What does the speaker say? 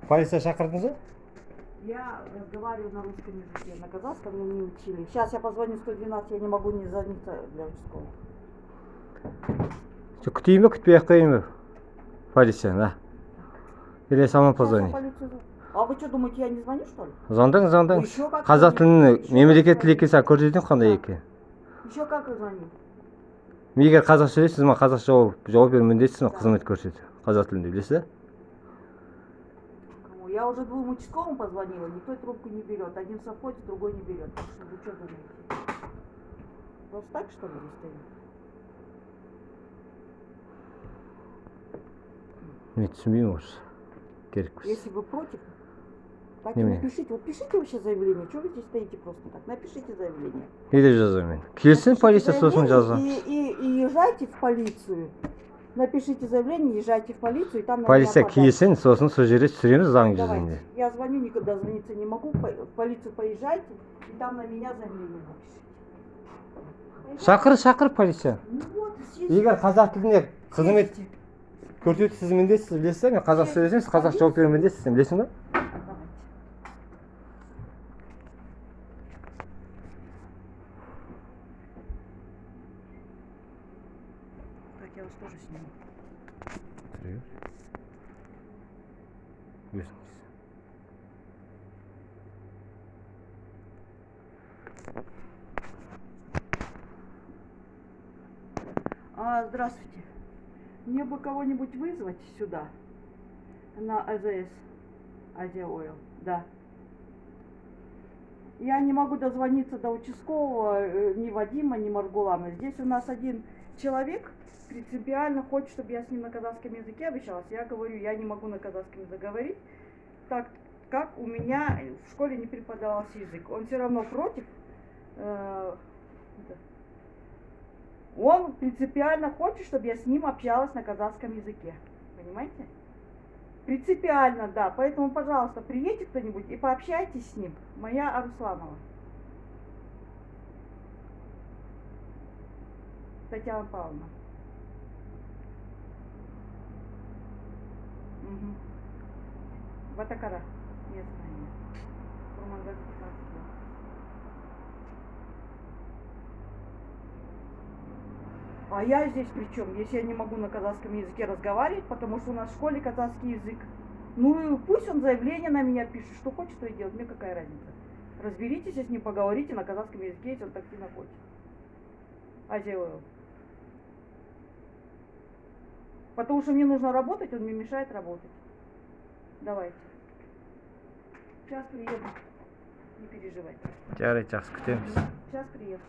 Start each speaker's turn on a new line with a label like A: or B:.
A: Полиция шақырдыңыз ба?
B: Я разговариваю на русском языке, на казахском меня не учили. Сейчас я позвоню 112, я не могу не звониться для участкового.
A: Что, күтейін бе, күтпей ақ қояйын ба? Полицияны, да? Или сама позвони.
B: А вы что, думаете, я не звоню, что ли?
A: Звондаңыз. Қазақ тілін мемлекет тілі екенін көрсетейін қандай екенін.
B: Еще как звоню?
A: Егер қазақша сөйлейсіз, сіз маған қазақша жауап беру міндеттісіз, қызмет көрсету. Қазақ тілінде білесіз, да?
B: Я уже 2 участковым позвонила, никто трубку не берет. Один совходит, другой не берет. Так что вы что думаете? Просто так, что ли, стоит?
A: Мен түсінбеймін осы. Керек болса.
B: Если вы против, так и напишите. Вот пишите вообще заявление. Чего вы здесь стоите просто так? Напишите заявление.
A: Не деп жазамын мен? Келсін полиция, сосын жазамын.
B: И езжайте в полицию. Напишите заявление, езжайте в полицию, и там...
A: Полиция келсін, сосын сол жерде түсіреміз заң жүзінде.
B: Я звоню, никогда звониться не могу. В полицию поезжайте, и там на меня заявление напишите.
A: Шақыр полиция. Егер қазақ тіліне қызмет көрсету сіз міндетсіз, білесіз бе? Мен қазақша сөйлесем, сіз қазақша жауап беру міндетсіз, білесің бе?
B: Так, я вас тоже сниму. Здравствуйте. Мне бы кого-нибудь вызвать сюда, на АЗС, Азия Ойл, да. Я не могу дозвониться до участкового, ни Вадима, ни Маргулана. Здесь у нас один человек принципиально хочет, чтобы я с ним на казахском языке общалась. Я говорю, я не могу на казахском языке говорить, так как у меня в школе не преподавался язык. Он все равно против. Он принципиально хочет, чтобы я с ним общалась на казахском языке. Понимаете? Принципиально, да. Поэтому, пожалуйста, приедьте кто-нибудь и пообщайтесь с ним. Моя Арусланова. Татьяна Павловна. Угу. Батакара. Местная. Курмангаз 15 лет. А я здесь при чем? Если я не могу на казахском языке разговаривать, потому что у нас в школе казахский язык. Ну и пусть он заявление на меня пишет, что хочет, то и делать, мне какая разница. Разберитесь с ним, поговорите на казахском языке, если он так сильно хочет. Азия Ойл. Потому что мне нужно работать, он мне мешает работать. Давайте. Сейчас приеду. Не переживайте.
A: Сейчас приеду.
B: Сейчас приеду.